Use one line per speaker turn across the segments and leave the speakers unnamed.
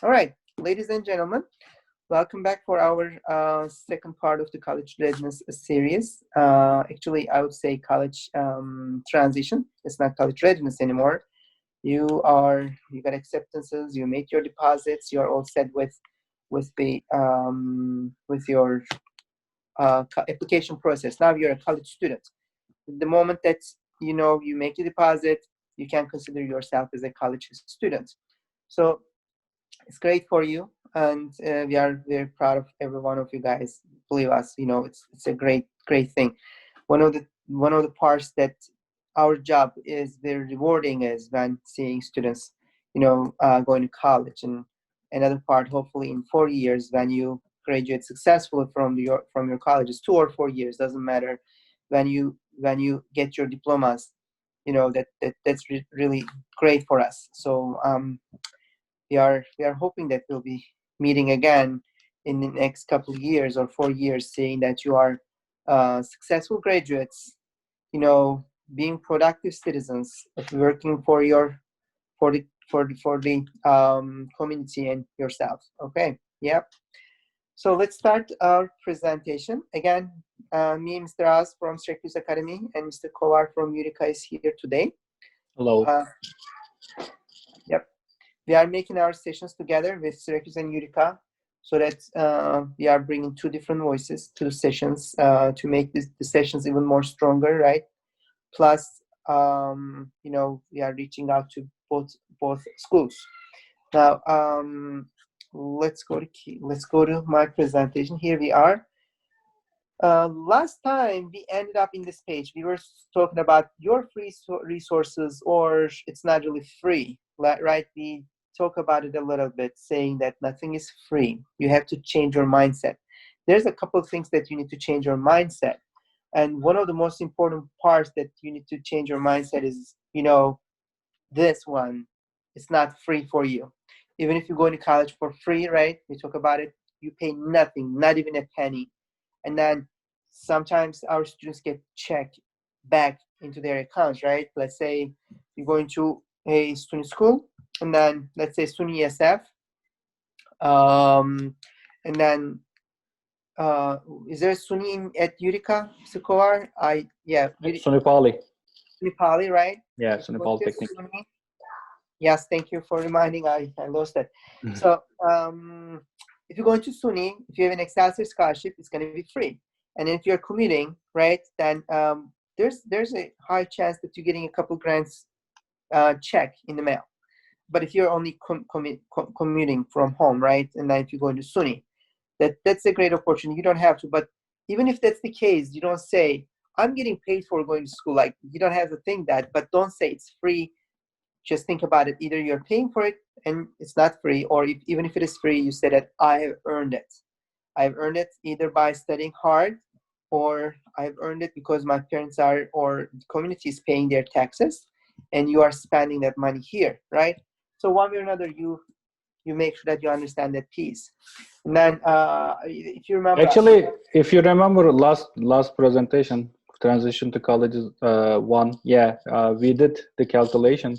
All right, ladies and gentlemen, welcome back for our second part of the college readiness series. Actually, I would say college transition. It's not college readiness anymore. You got acceptances. You made your deposits. You are all set with your application process. Now you're a college student. The moment that you make the deposit, you can consider yourself as a college student. So it's great for you, and we are very proud of every one of you guys. Believe us, it's a great thing. One of the parts that our job is very rewarding is when seeing students, going to college, and another part, hopefully in 4 years, when you graduate successfully from your colleges, 2 or 4 years, doesn't matter. When you get your diplomas, that's really great for us. So we are hoping that we'll be meeting again in the next couple of years or 4 years, saying that you are successful graduates, being productive citizens, working for the community and yourself. Okay. Yep. So let's start our presentation. Again, me, Mr. Oz from Syracuse Academy, and Mr. Kovar from Utica is here today.
Hello.
Yep. We are making our sessions together with Syracuse and Utica, so that we are bringing two different voices to the sessions to make the sessions even more stronger, right? Plus, we are reaching out to both schools. Now, let's go to my presentation. Here we are. Last time we ended up in this page, we were talking about your free resources, or it's not really free, right? We talk about it a little bit, saying that nothing is free. You have to change your mindset. There's a couple of things that you need to change your mindset. And one of the most important parts that you need to change your mindset is, this one, it's not free for you. Even if you go to college for free, right? We talk about it, you pay nothing, not even a penny. And then sometimes our students get checked back into their accounts, right? Let's say you're going to a student school, and then let's say SUNY ESF, and then is there a SUNY at Utica, Mr. Kovar?
SUNY Poly.
SUNY Poly, right?
Yeah, SUNY Polytechnic.
Yes, thank you for reminding. I lost it. Mm-hmm. So if you're going to SUNY, if you have an Excelsior scholarship, it's going to be free. And if you're commuting, right, then there's a high chance that you're getting a couple grants check in the mail. But if you're only commuting from home, right, and then if you go to SUNY, that's a great opportunity. You don't have to, but even if that's the case, you don't say, I'm getting paid for going to school. Like, you don't have to think that, but don't say it's free. Just think about it. Either you're paying for it and it's not free, or even if it is free, you say that I have earned it. I've earned it either by studying hard, or I've earned it because my parents or the community is paying their taxes, and you are spending that money here, right? So one way or another, you make sure that you understand that piece. And then if you remember,
actually, if you remember last presentation, transition to colleges one, we did the calculation,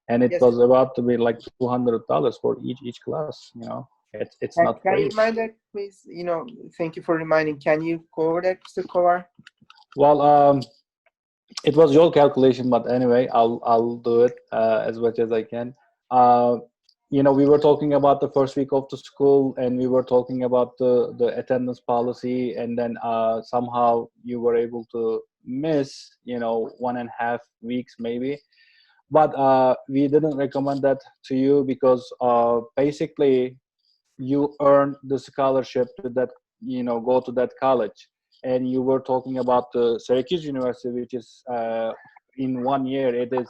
and it was about to be like $200 for each class. It's not free.
Can you remind that, please? Thank you for reminding. Can you go over that, Mr. Kovar?
Well, it was your calculation, but anyway, I'll do it as much as I can. We were talking about the first week of the school, and we were talking about the attendance policy, and then somehow you were able to miss 1.5 weeks maybe. But we didn't recommend that to you because basically you earn the scholarship to that, go to that college. And you were talking about the Syracuse University, which is in 1 year, it is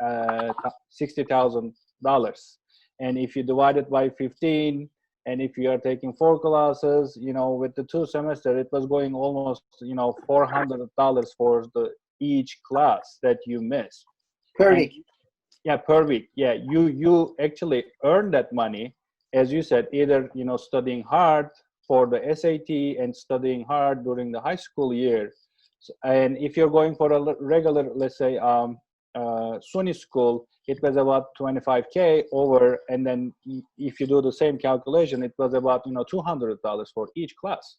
$60,000. And if you divide it by 15, and if you are taking 4 classes, with the 2 semesters, it was going almost, $400 for each class that you missed.
Per week.
Yeah, per week. Yeah, you actually earn that money, as you said, either, studying hard for the SAT and studying hard during the high school year. And if you're going for a regular, let's say, SUNY school, it was about 25K over, and then if you do the same calculation, it was about $200 for each class.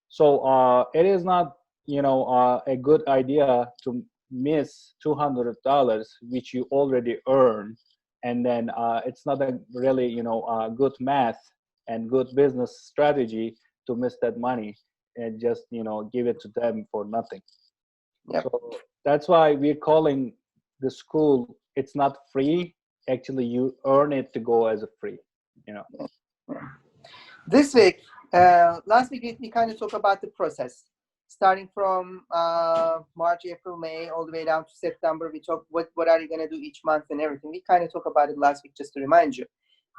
So it is not a good idea to miss $200 which you already earn, and then it's not a really good math and good business strategy to miss that money and just give it to them for nothing.
Yep.
So that's why we're calling the school, it's not free. Actually, you earn it to go as a free.
This week, last week we kind of talked about the process, starting from March, April, May, all the way down to September. We talked what are you going to do each month and everything. We kind of talked about it last week just to remind you.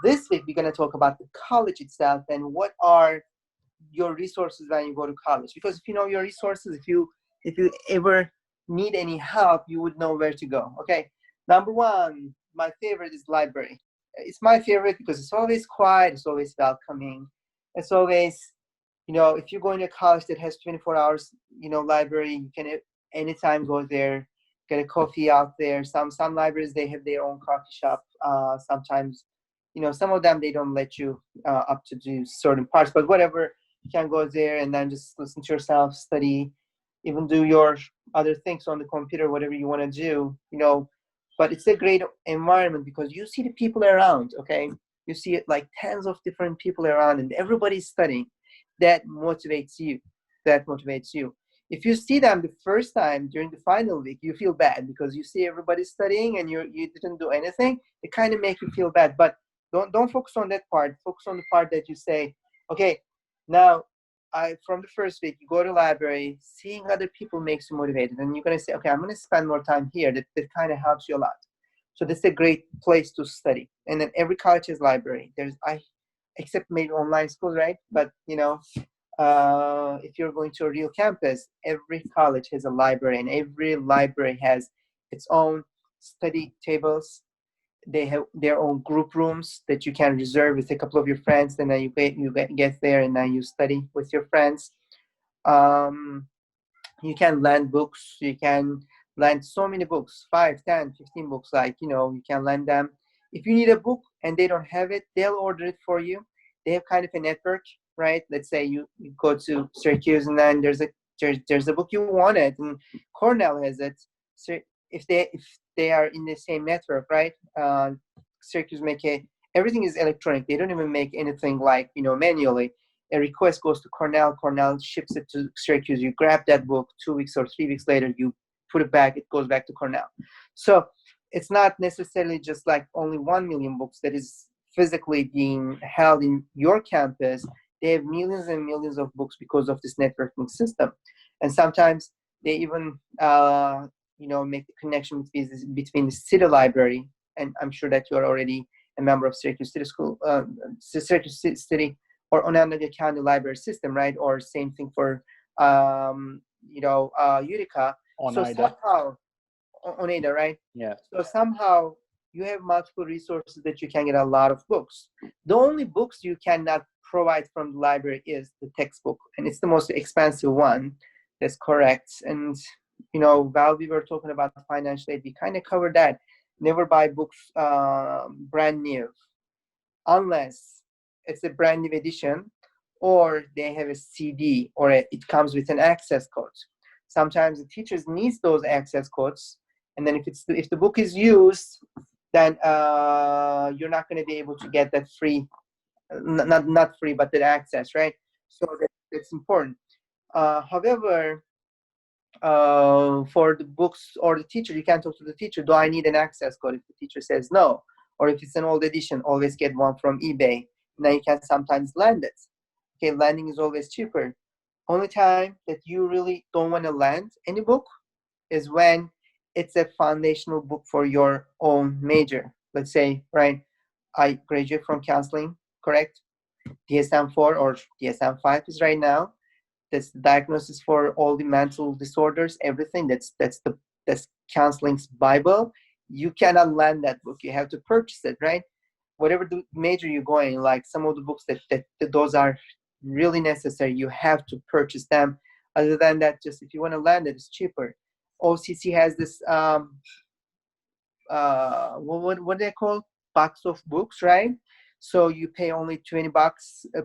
This week we're going to talk about the college itself and what are your resources when you go to college. Because if you know your resources, if you ever need any help, you would know where to go. Okay. Number one, my favorite is library. It's my favorite because it's always quiet. It's always welcoming. It's always, if you go into a college that has 24 hours, library, you can anytime go there, get a coffee out there. Some libraries, they have their own coffee shop. Sometimes, some of them, they don't let you up to do certain parts, but whatever, you can go there and then just listen to yourself, study, even do your other things on the computer, whatever you want to do, but it's a great environment because you see the people around, okay? You see it like tens of different people around and everybody's studying. That motivates you. If you see them the first time during the final week, you feel bad because you see everybody studying and you didn't do anything. It kind of makes you feel bad, but don't focus on that part. Focus on the part that you say, okay, now from the first week, you go to the library, seeing other people makes you motivated, and you're going to say, okay, I'm going to spend more time here. That kind of helps you a lot. So this is a great place to study. And then every college has library. Except maybe online schools, right? But, if you're going to a real campus, every college has a library, and every library has its own study tables. They have their own group rooms that you can reserve with a couple of your friends. And then you get there and then you study with your friends. You can lend books. You can lend so many books, 5, 10, 15 books. You can lend them. If you need a book and they don't have it, they'll order it for you. They have kind of a network, right? Let's say you go to Syracuse and then there's a book you wanted and Cornell has it. So if they are in the same network, right? Syracuse everything is electronic. They don't even make anything manually. A request goes to Cornell ships it to Syracuse. You grab that book 2 weeks or 3 weeks later, you put it back, it goes back to Cornell. So it's not necessarily just like only 1 million books that is physically being held in your campus. They have millions and millions of books because of this networking system. And sometimes they even make the connection between the city library, and I'm sure that you are already a member of Syracuse City School, Syracuse City or Onondaga County Library System, right? Or same thing for Utica. So somehow, Oneida, right?
Yeah.
So somehow you have multiple resources that you can get a lot of books. The only books you cannot provide from the library is the textbook, and it's the most expensive one. That's correct. And while we were talking about financial aid, we kind of covered that. Never buy books brand new, unless it's a brand new edition, or they have a CD, or it comes with an access code. Sometimes the teachers need those access codes, and then if the book is used, then you're not going to be able to get that free, not free, but the access, right? So that's important. However, for the books or the teacher, you can talk to the teacher. Do I need an access code? If the teacher says no, or if it's an old edition, always get one from eBay. Now you can sometimes lend it. Okay, lending is always cheaper. Only time that you really don't want to lend any book is when it's a foundational book for your own major. Let's say, right, I graduate from counseling, correct? DSM-4 or DSM-5 is right now. That's the diagnosis for all the mental disorders, everything. That's counseling's Bible. You cannot lend that book. You have to purchase it, right? Whatever the major you're going, like some of the books that those are really necessary, you have to purchase them. Other than that, just if you want to lend it, it's cheaper. OCC has this what they call box of books, right? So you pay only $20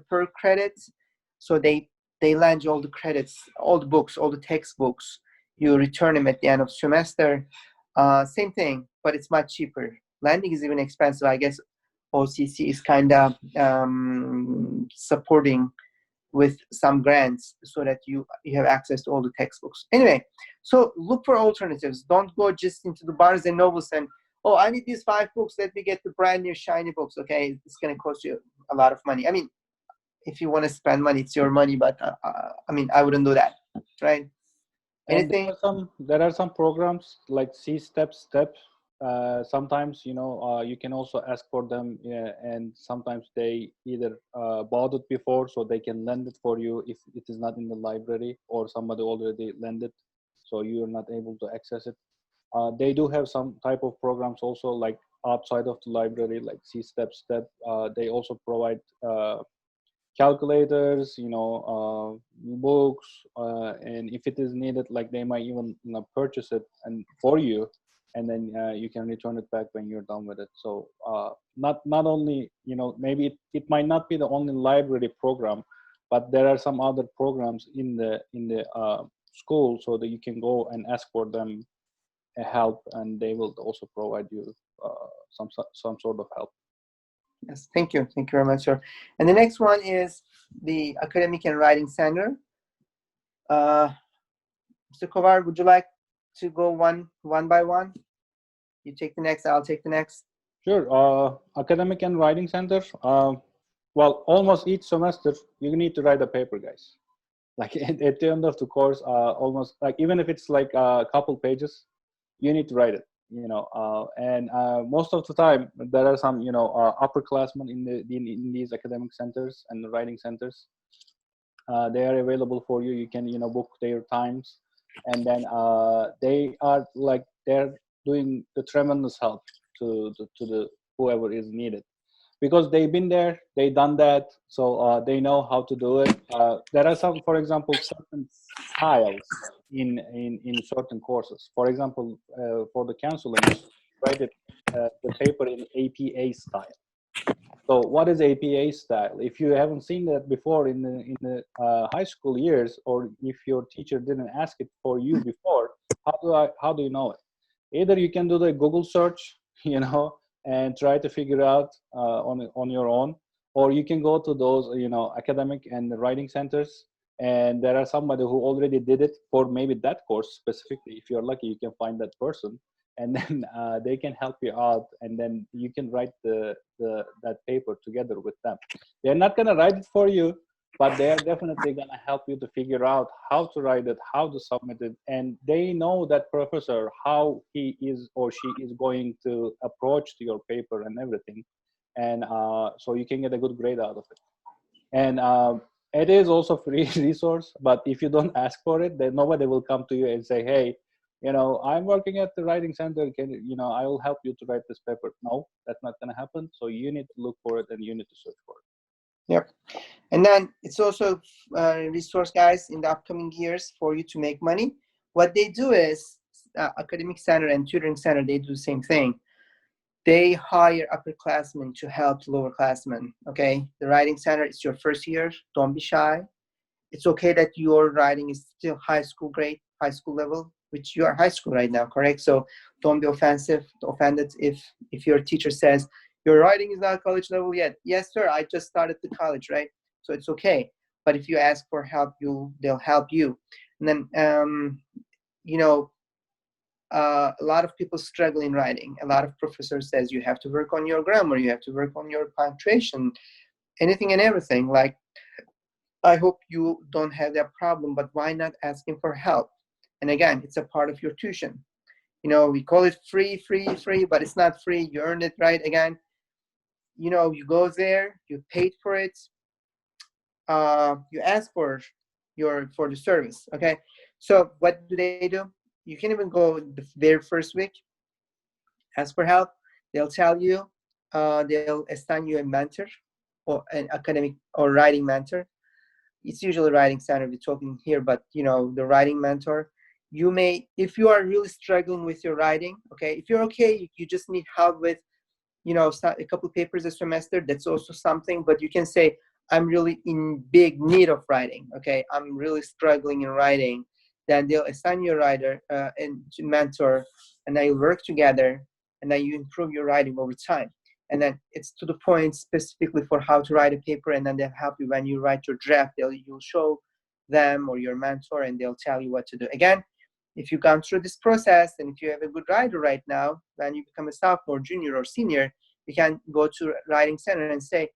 per credit. So they lend you all the credits, all the books, all the textbooks. You return them at the end of semester. Same thing, but it's much cheaper. Lending is even expensive. I guess OCC is kind of supporting with some grants so that you have access to all the textbooks. Anyway, so look for alternatives. Don't go just into the Barnes and Nobles and, oh, I need these 5 books. Let me get the brand new shiny books. Okay, it's going to cost you a lot of money. I mean, if you want to spend money, it's your money, but I mean, I wouldn't do that, right?
And
Anything?
there are some programs like step. Sometimes you can also ask for them, and sometimes they either bought it before, so they can lend it for you if it is not in the library or somebody already lent it, so you are not able to access it. They do have some type of programs also, like outside of the library, like step. They also provide calculators, books, and if it is needed, like they might even purchase it and for you, and then you can return it back when you're done with it. So not only maybe it might not be the only library program, but there are some other programs in the school, so that you can go and ask for them help, and they will also provide you some sort of help.
Yes, thank you. Thank you very much, sir. And the next one is the Academic and Writing Center. Mr. Kovar, would you like to go one by one? You take the next, I'll take the next.
Sure. Academic and Writing Center. Well, almost each semester you need to write a paper, guys. Like at the end of the course, almost like even if it's like a couple pages, you need to write it. And most of the time there are some upperclassmen in these academic centers and the writing centers. They are available for you. You can book their times, and then they're doing the tremendous help to the whoever is needed, because they've been there, they've done that, so they know how to do it. There are some, for example, certain styles in certain courses. For example, for the counseling, write the paper in APA style. So what is APA style? If you haven't seen that before in the high school years, or if your teacher didn't ask it for you before, how do you know it? Either you can do the Google search, and try to figure out on your own, or you can go to those academic and writing centers, and there are somebody who already did it for maybe that course specifically. If you're lucky, you can find that person, and then they can help you out, and then you can write that paper together with them. They're not going to write it for you, but they're definitely going to help you to figure out how to write it, how to submit it, and they know that professor, how he is or she is going to approach to your paper and everything, and so you can get a good grade out of it. And it is also free resource, but if you don't ask for it, then nobody will come to you and say, hey, I'm working at the writing center, I will help you to write this paper. No, that's not going to happen. So you need to look for it, and you need to search for it.
Yep. And then it's also a resource, guys, in the upcoming years for you to make money. What they do is Academic Center and Tutoring Center, they do the same thing. They hire upperclassmen to help lowerclassmen, okay? The Writing Center is your first year. Don't be shy. It's okay that your writing is still high school grade, high school level, which you are high school right now, correct? So don't be offended if your teacher says, your writing is not college level yet. Yes, sir, I just started the college, right? So it's okay. But if you ask for help, they'll help you. And then, a lot of people struggle in writing. A lot of professors says you have to work on your grammar, you have to work on your punctuation, anything and everything. Like, I hope you don't have that problem, but why not asking for help? And again, it's a part of your tuition. We call it free, but it's not free. You earned it, right? Again, you go there, you paid for it, you ask for the service, okay? So what do they do? You can even go their first week, ask for help. They'll tell you, they'll assign you a mentor or an academic or writing mentor. It's usually writing center we're talking here, but the writing mentor, you may, if you are really struggling with your writing, okay, if you're okay, you just need help with, a couple of papers a semester, that's also something. But you can say, I'm really in big need of writing, okay, I'm really struggling in writing. Then they'll assign you a writer and mentor, and then you work together, and then you improve your writing over time. And then it's to the point specifically for how to write a paper, and then they'll help you when you write your draft. You'll show them or your mentor, and they'll tell you what to do. Again, if you've gone through this process, and if you have a good writer right now, when you become a sophomore, junior, or senior, you can go to Writing Center and say,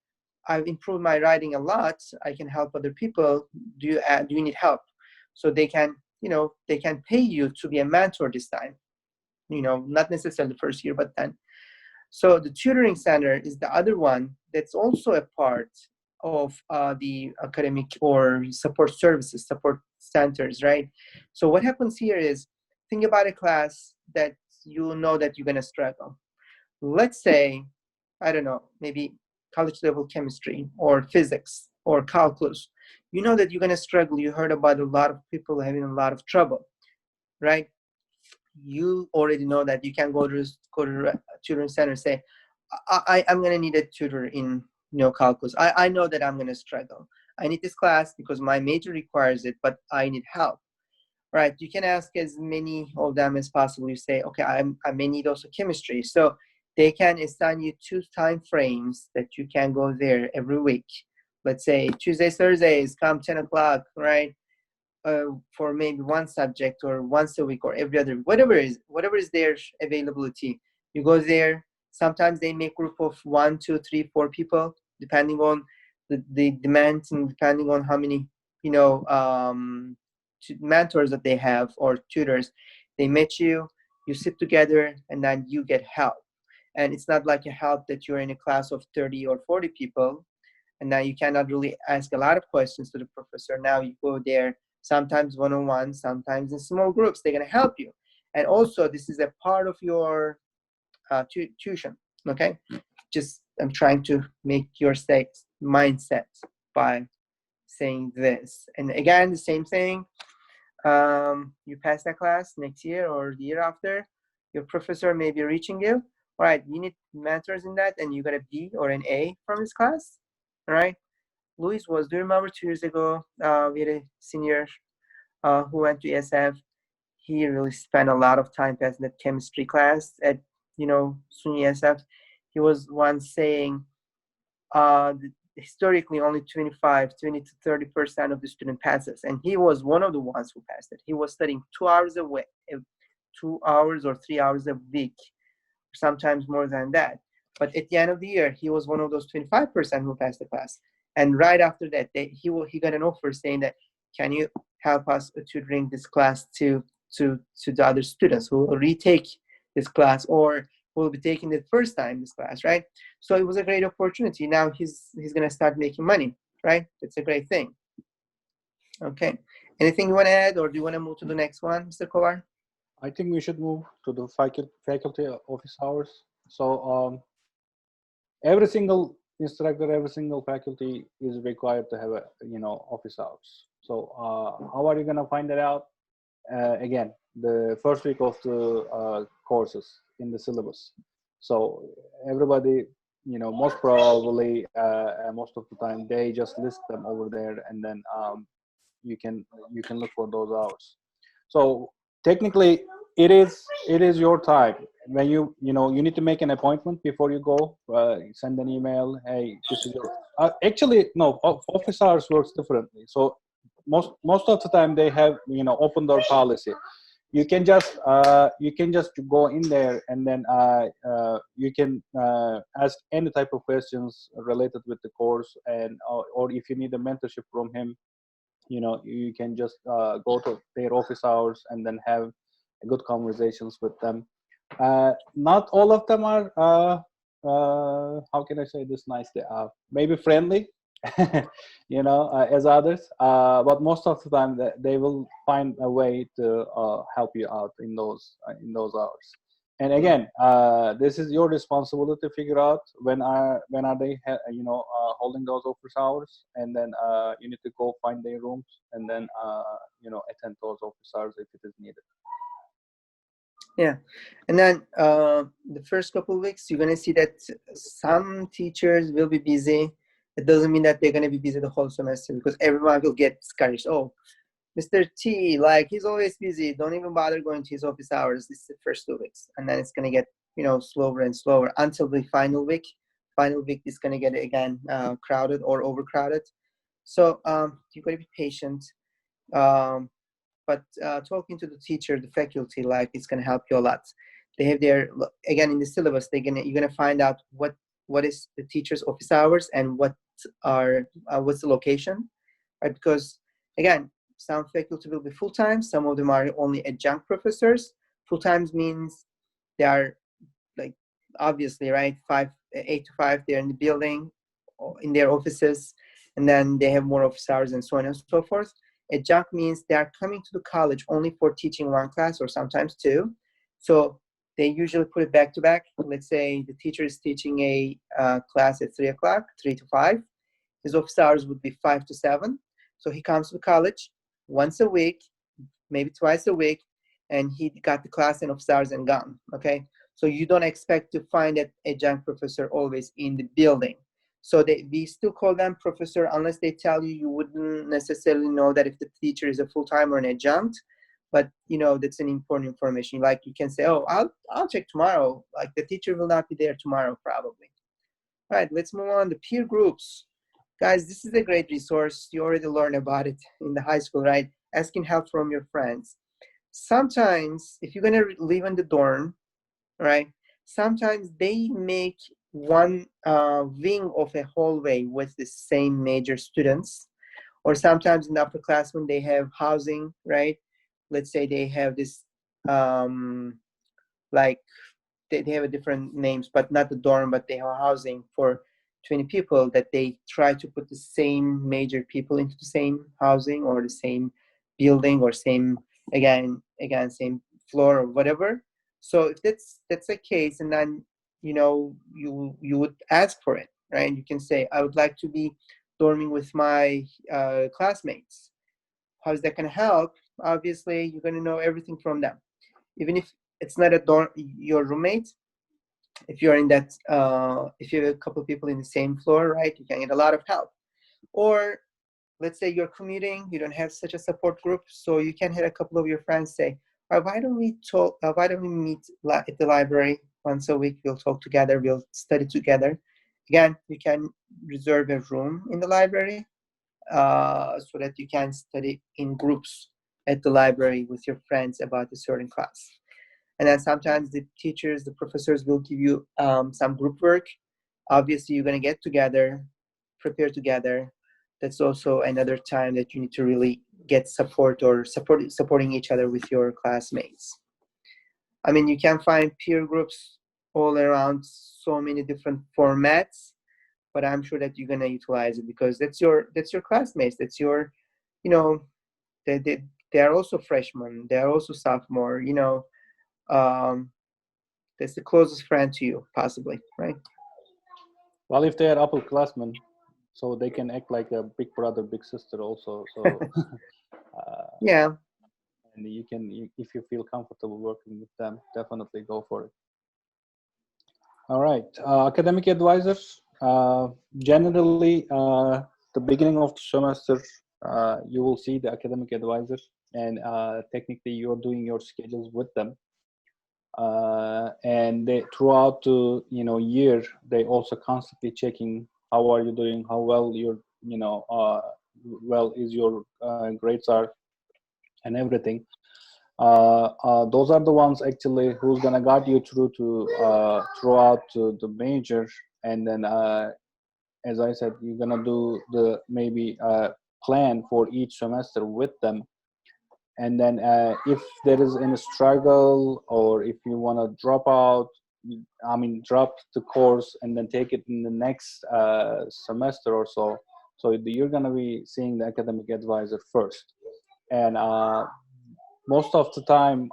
I've improved my writing a lot, I can help other people, do you need help? So they can, they can pay you to be a mentor this time, not necessarily the first year, but then. So the Tutoring Center is the other one that's also a part of the academic or support services, support centers, right? So what happens here is, think about a class that you know that you're going to struggle. Let's say, I don't know, maybe college level chemistry or physics or calculus. You know that you're going to struggle. You heard about a lot of people having a lot of trouble, right? You already know that you can go to tutoring center and say, I'm going to need a tutor in calculus. I know that I'm going to struggle. I need this class because my major requires it, but I need help. Right? You can ask as many of them as possible. You say, okay, I may need also chemistry. So they can assign you 2 time frames that you can go there every week. Let's say Tuesdays, Thursdays, come 10 o'clock, right? For maybe one subject, or once a week, or every other week, whatever is their availability. You go there. Sometimes they make group of 1, 2, 3, 4 people, depending on the demands and depending on how many mentors that they have or tutors. They meet you, you sit together, and then you get help. And it's not like a help that you're in a class of 30 or 40 people, and now you cannot really ask a lot of questions to the professor. Now you go there, sometimes one-on-one, sometimes in small groups. They're going to help you. And also, this is a part of your tuition, okay? Just, I'm trying to make your mindset by saying this. And again, the same thing. You pass that class next year or the year after, your professor may be reaching you. All right, you need mentors in that, and you got a B or an A from this class. All right. Luis do you remember 2 years ago, we had a senior who went to SF. He really spent a lot of time passing that chemistry class at, SUNY SF. He was once saying, historically only 20 to 30% of the student passes, and he was one of the ones who passed it. He was studying 2 hours a week, 2 hours or 3 hours a week, sometimes more than that. But at the end of the year, he was one of those 25% who passed the class. And right after that, he got an offer saying that, can you help us tutoring this class to the other students who will retake this class, or who will be taking the first time this class, right? So it was a great opportunity. Now he's going to start making money, right? It's a great thing. Okay. Anything you want to add, or do you want to move to the next one, Mr. Kovar?
I think we should move to the faculty office hours. So every single instructor, every single faculty is required to have a office hours. So how are you gonna find that out? Again, the first week of the courses in the syllabus. So everybody, most probably, most of the time, they just list them over there, and then you can look for those hours. So technically, it is your time. When you need to make an appointment before you go. Send an email. Hey, this is your. Actually, no. Office hours works differently. So most of the time they have open door policy. You can just go in there, and then you can ask any type of questions related with the course, and or if you need a mentorship from him, you can just go to their office hours and then have good conversations with them. Not all of them are how can I say this nicely, maybe friendly as others, but most of the time they will find a way to help you out in those hours. And again, this is your responsibility to figure out when are they holding those office hours, and then you need to go find their rooms, and then attend those office hours if it is needed.
Yeah, and then the first couple of weeks, you're gonna see that some teachers will be busy. It doesn't mean that they're gonna be busy the whole semester, because everyone will get discouraged. Oh, Mr. T, like, he's always busy. Don't even bother going to his office hours. This is the first 2 weeks, and then it's gonna get slower and slower until the final week. Final week is gonna get again crowded or overcrowded. So you gotta be patient. Um, but talking to the teacher, the faculty, like, it's going to help you a lot. They have their, again, in the syllabus, you're going to find out what is the teacher's office hours and what's the location, right? Because again, some faculty will be full-time, some of them are only adjunct professors. Full-time means they are, like, obviously, right, 8 to 5, they're in the building, in their offices, and then they have more office hours and so on and so forth. Adjunct means they are coming to the college only for teaching one class or sometimes two. So they usually put it back to back. Let's say the teacher is teaching a class at 3 o'clock, 3 to 5. His office hours would be 5 to 7. So he comes to the college once a week, maybe twice a week, and he got the class and office hours and gone, okay? So you don't expect to find that adjunct professor always in the building. So we still call them professor unless they tell you. You wouldn't necessarily know that if the teacher is a full-time or an adjunct, but that's an important information. Like, you can say, oh, I'll check tomorrow. Like, the teacher will not be there tomorrow probably. All right, let's move on. The peer groups. Guys, this is a great resource. You already learned about it in the high school, right? Asking help from your friends. Sometimes, if you're going to live in the dorm, right, sometimes they make one wing of a hallway with the same major students. Or sometimes in the upperclassmen, they have housing, right? Let's say they have this, like, they have a different names, but not the dorm, but they have housing for 20 people, that they try to put the same major people into the same housing or the same building or same, again, same floor or whatever. So if that's the case, and then you would ask for it, right? You can say, I would like to be dorming with my classmates. How's that going to help? Obviously, you're going to know everything from them, even if it's not your roommate. If you're in that, if you have a couple of people in the same floor, right, you can get a lot of help. Or let's say you're commuting, you don't have such a support group, so you can have a couple of your friends say, all right, why don't we meet at the library once a week? We'll talk together, we'll study together. Again, you can reserve a room in the library so that you can study in groups at the library with your friends about a certain class. And then sometimes the teachers, the professors will give you some group work. Obviously, you're going to get together, prepare together. That's also another time that you need to really get support or supporting each other with your classmates. I mean, you can find peer groups all around, so many different formats, but I'm sure that you're going to utilize it, because that's your classmates. That's your, they are also freshmen. They are also sophomore, that's the closest friend to you, possibly, right?
Well, if they are upperclassmen, so they can act like a big brother, big sister also. So
Yeah.
and if you feel comfortable working with them, definitely go for it. All right, academic advisors. Generally, the beginning of the semester, you will see the academic advisors, and technically you're doing your schedules with them. And they, throughout the year, they also constantly checking how are you doing, how well your well is your grades are, and everything. Those are the ones actually who's gonna guide you through to throughout the major, and then as I said, you're gonna do the maybe plan for each semester with them. And then if there is any struggle, or if you want to drop out, drop the course and then take it in the next semester or so, so you're going to be seeing the academic advisor first. And most of the time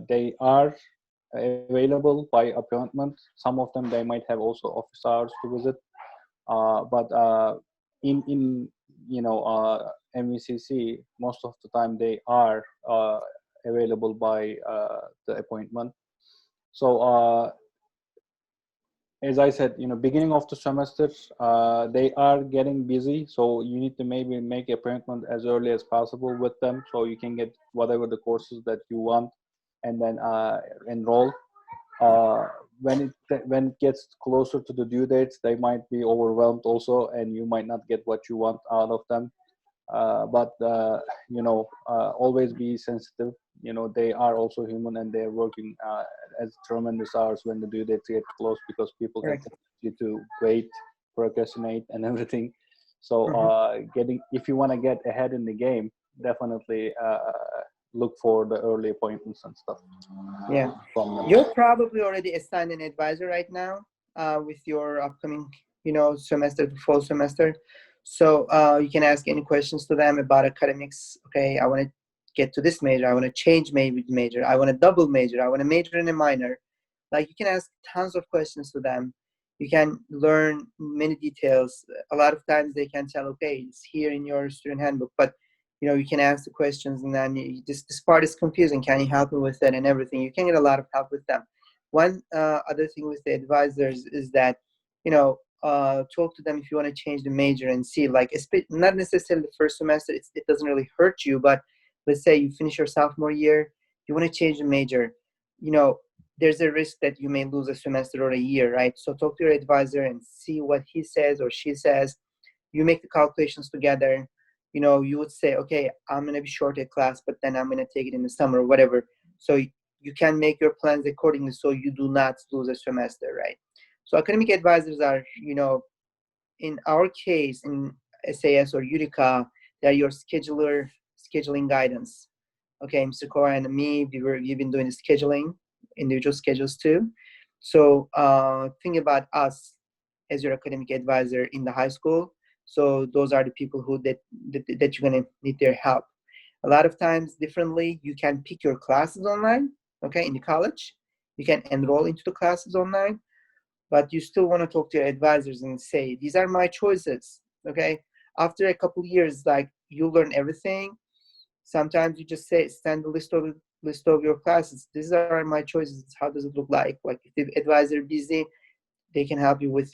they are available by appointment. Some of them, they might have also office hours to visit. But in MVCC, most of the time they are available by the appointment. So as I said, beginning of the semester, they are getting busy. So you need to maybe make appointment as early as possible with them, so you can get whatever the courses that you want, and then enroll. When it gets closer to the due dates, they might be overwhelmed also, and you might not get what you want out of them. But always be sensitive. They are also human, and they're working as tremendous hours when the due dates get close, because people have
Correct.
tendency to wait, procrastinate, and everything. So if you want to get ahead in the game, definitely look for the early appointments and stuff.
Yeah.
From them.
You're probably already assigned an advisor right now with your upcoming, semester, the fall semester. So you can ask any questions to them about academics. Okay, I want to get to this major. I want to change major. I want to double major. I want to major in a minor. Like, you can ask tons of questions to them. You can learn many details. A lot of times they can tell, okay, it's here in your student handbook, but you can ask the questions, and then this part is confusing. Can you help me with that and everything? You can get a lot of help with them. One other thing with the advisors is that, talk to them if you want to change the major and see, like, not necessarily the first semester. It doesn't really hurt you, but let's say you finish your sophomore year, you want to change the major. There's a risk that you may lose a semester or a year, right? So talk to your advisor and see what he says or she says. You make the calculations together. You would say, okay, I'm going to be short at class, but then I'm going to take it in the summer or whatever. So you can make your plans accordingly, so you do not lose a semester, right? So academic advisors are, in our case, in SAS or Utica, they're your scheduling guidance. Okay, Mr. Cora and me, we've been doing the scheduling, individual schedules too. So think about us as your academic advisor in the high school. So those are the people that you're gonna need their help. A lot of times, differently, you can pick your classes online. Okay, in the college, you can enroll into the classes online, but you still want to talk to your advisors and say, these are my choices. Okay, after a couple of years, like, you learn everything. Sometimes you just send a list of your classes. These are my choices. How does it look like? Like, if the advisor busy, they can help you with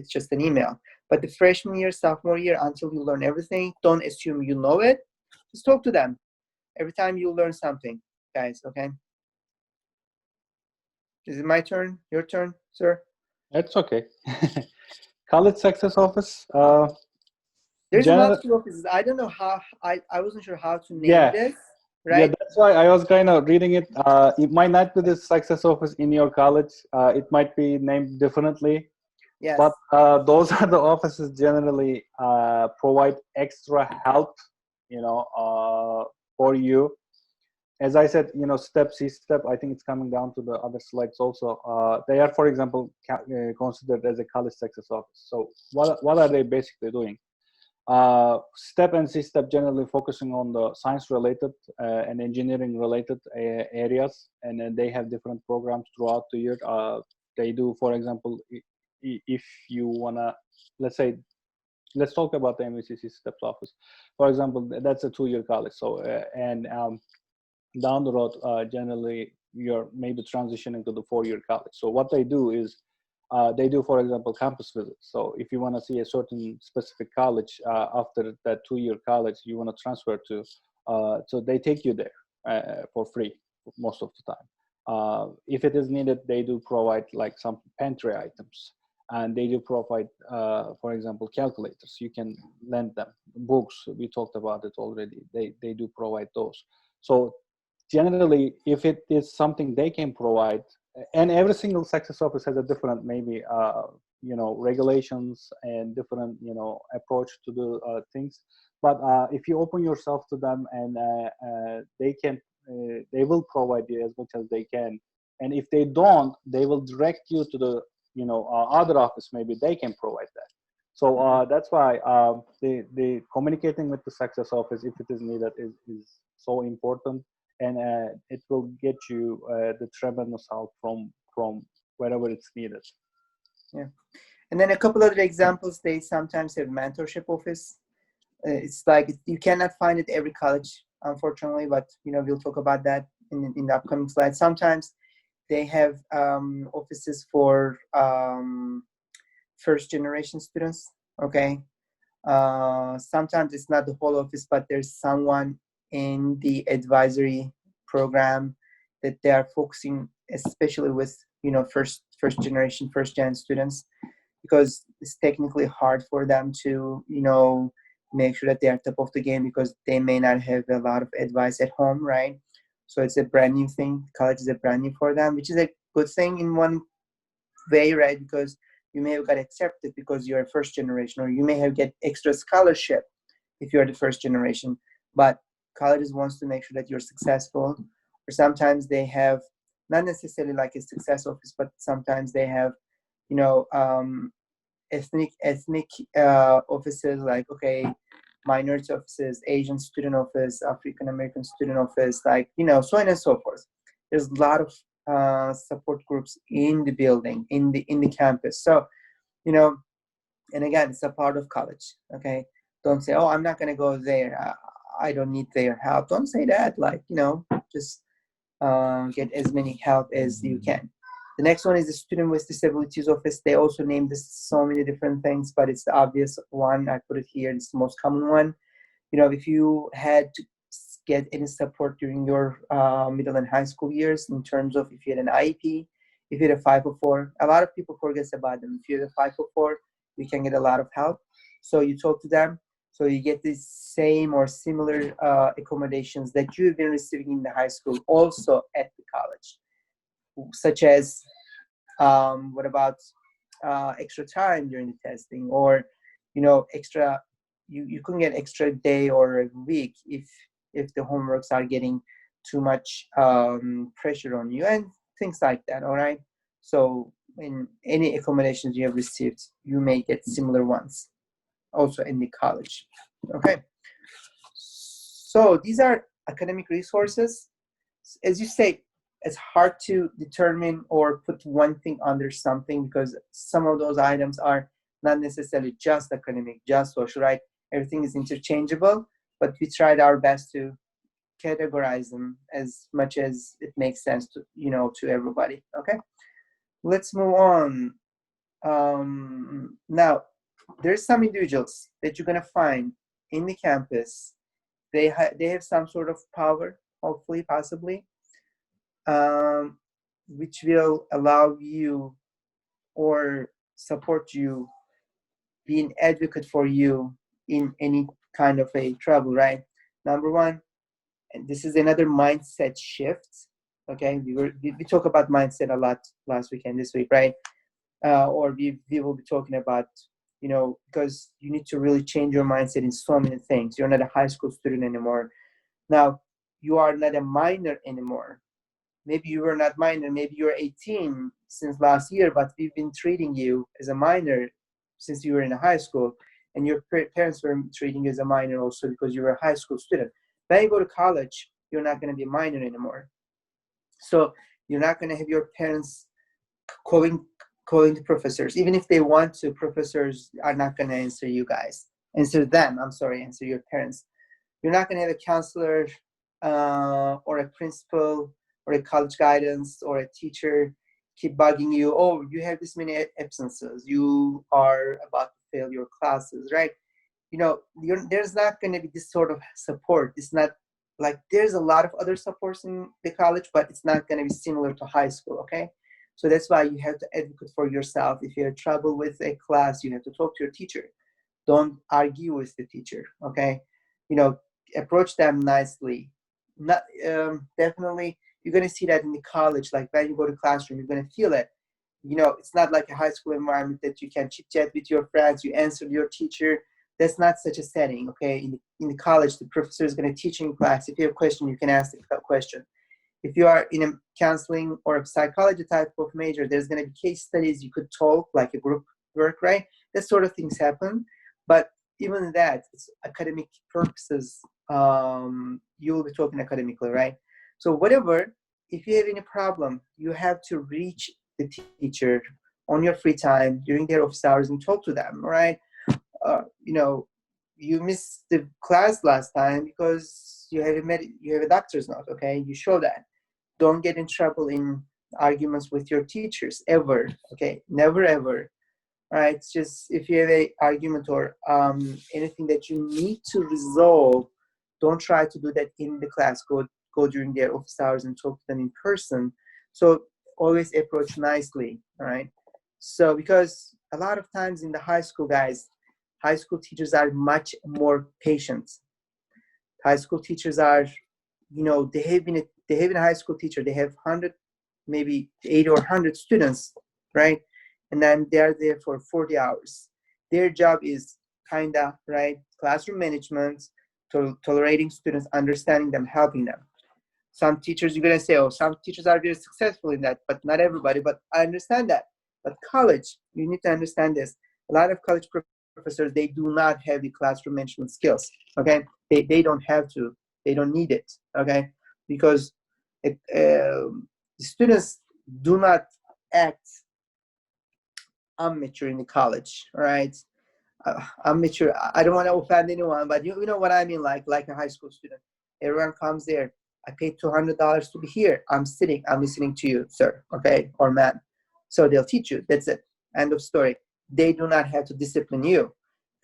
just an email. But the freshman year, sophomore year, until you learn everything, don't assume you know it. Just talk to them. Every time you learn something, guys. Okay. Is it my turn? Your turn, sir?
That's okay. College Success Office.
There's
General,
multiple offices. I don't know how. I wasn't sure how to name
yeah,
this.
yeah.
Right?
That's why I was kind of reading it. It might not be the Success Office in your college. It might be named differently.
Yes.
But those are the offices generally provide extra help, for you. As I said, step C step, I think it's coming down to the other slides also. They are, for example, considered as a college success office. So what are they basically doing? Step and C step generally focusing on the science related and engineering related areas, and then they have different programs throughout the year. They do, for example, if you wanna, let's talk about the MVCC steps office. For example, that's a 2-year college. So down the road, generally you're maybe transitioning to the 4-year college. So what they do is they do, for example, campus visits. So if you want to see a certain specific college after that 2-year college you want to transfer to, so they take you there for free most of the time. If it is needed, they do provide like some pantry items, and they do provide, for example, calculators. You can lend them books. We talked about it already. They do provide those. So generally, if it is something they can provide, and every single success office has a different maybe regulations and different approach to the things. But if you open yourself to them, and they will provide you as much as they can. And if they don't, they will direct you to the other office. Maybe they can provide that. So that's why the communicating with the success office, if it is needed, is so important. and it will get you the tremendous help from wherever it's needed.
Yeah. And then a couple other examples, they sometimes have mentorship office. It's like you cannot find it every college, unfortunately, but we'll talk about that in the upcoming slides. Sometimes they have offices for first generation students. Okay. Sometimes it's not the whole office, but there's someone in the advisory program that they are focusing, especially with first generation, first gen students, because it's technically hard for them to make sure that they are top of the game, because they may not have a lot of advice at home, right? So it's a brand new thing. College is a brand new for them, which is a good thing in one way, right? Because you may have got accepted because you're a first generation, or you may have get extra scholarship if you're the first generation. But colleges wants to make sure that you're successful. Or sometimes they have not necessarily like a success office, but sometimes they have ethnic offices, like minority offices, Asian student office, African American student office, so on and so forth. There's a lot of support groups in the building, in the campus. So and again, it's a part of college. Okay, don't say, oh, I'm not going to go there, I don't need their help. Don't say that. Just get as many help as you can. The next one is the Student with Disabilities Office. They also named this so many different things, but it's the obvious one. I put it here. It's the most common one. If you had to get any support during your middle and high school years, in terms of if you had an IEP, if you had a 504, a lot of people forget about them. If you had a 504, you can get a lot of help. So you talk to them. So you get the same or similar accommodations that you've been receiving in the high school, also at the college, such as what about extra time during the testing, or extra, you can get extra day or a week if the homeworks are getting too much pressure on you, and things like that. All right, so in any accommodations you have received, you may get similar ones also in the college. Okay, so these are academic resources. As you say, it's hard to determine or put one thing under something, because some of those items are not necessarily just academic, just social, right? Everything is interchangeable, but we tried our best to categorize them as much as it makes sense to to everybody. Okay, let's move on. Now, there's some individuals that you're gonna find in the campus. They have some sort of power, hopefully, possibly, which will allow you or support you, be an advocate for you in any kind of a trouble, right? Number one, and this is another mindset shift. Okay, we talk about mindset a lot last week and this week, right? Or we will be talking about, because you need to really change your mindset in so many things. You're not a high school student anymore. Now, you are not a minor anymore. Maybe you were not minor, maybe you're 18 since last year, but we've been treating you as a minor since you were in a high school, and your parents were treating you as a minor also because you were a high school student. When you go to college, you're not going to be a minor anymore. So you're not going to have your parents calling the professors. Even if they want to, professors are not going to answer you guys. Answer your parents. You're not going to have a counselor or a principal or a college guidance or a teacher keep bugging you. Oh, you have this many absences. You are about to fail your classes, right? There's not going to be this sort of support. It's not like, there's a lot of other supports in the college, but it's not going to be similar to high school, okay? So that's why you have to advocate for yourself. If you have trouble with a class, you have to talk to your teacher. Don't argue with the teacher, okay? Approach them nicely. Not definitely, you're going to see that in the college. Like when you go to classroom, you're going to feel it. It's not like a high school environment that you can chit chat with your friends, you answer your teacher. That's not such a setting, okay? In the college, the professor is going to teach in class. If you have a question, you can ask the question. If you are in a counseling or a psychology type of major, there's going to be case studies. You could talk like a group work, right? That sort of things happen. But even that, it's academic purposes. You will be talking academically, right? So whatever, if you have any problem, you have to reach the teacher on your free time during their office hours and talk to them, right? You know, you missed the class last time because you have a doctor's note, okay? You show that. Don't get in trouble in arguments with your teachers ever, okay? Never ever. All right, it's just if you have a argument or anything that you need to resolve, don't try to do that in the class. Go during their office hours and talk to them in person. So always approach nicely, all right? So because a lot of times in the high school, guys, high school teachers are much more patient. High school teachers are, you know, they have been a high school teacher. They have 100, maybe 80 or 100 students, right? And then they're there for 40 hours. Their job is kinda, right, classroom management, tolerating students, understanding them, helping them. Some teachers, you're gonna say, oh, some teachers are very successful in that, but not everybody. But I understand that. But college, you need to understand this. A lot of college professors, they do not have the classroom management skills. Okay, they don't have to. They don't need it. Okay, because the students do not act immature in the college. All right, I'm mature. I don't want to offend anyone, but you know what I mean, like a high school student. Everyone comes there. I paid $200 to be here. I'm sitting. I'm listening to you, sir. Okay, or ma'am. So they'll teach you. That's it. End of story. They do not have to discipline you.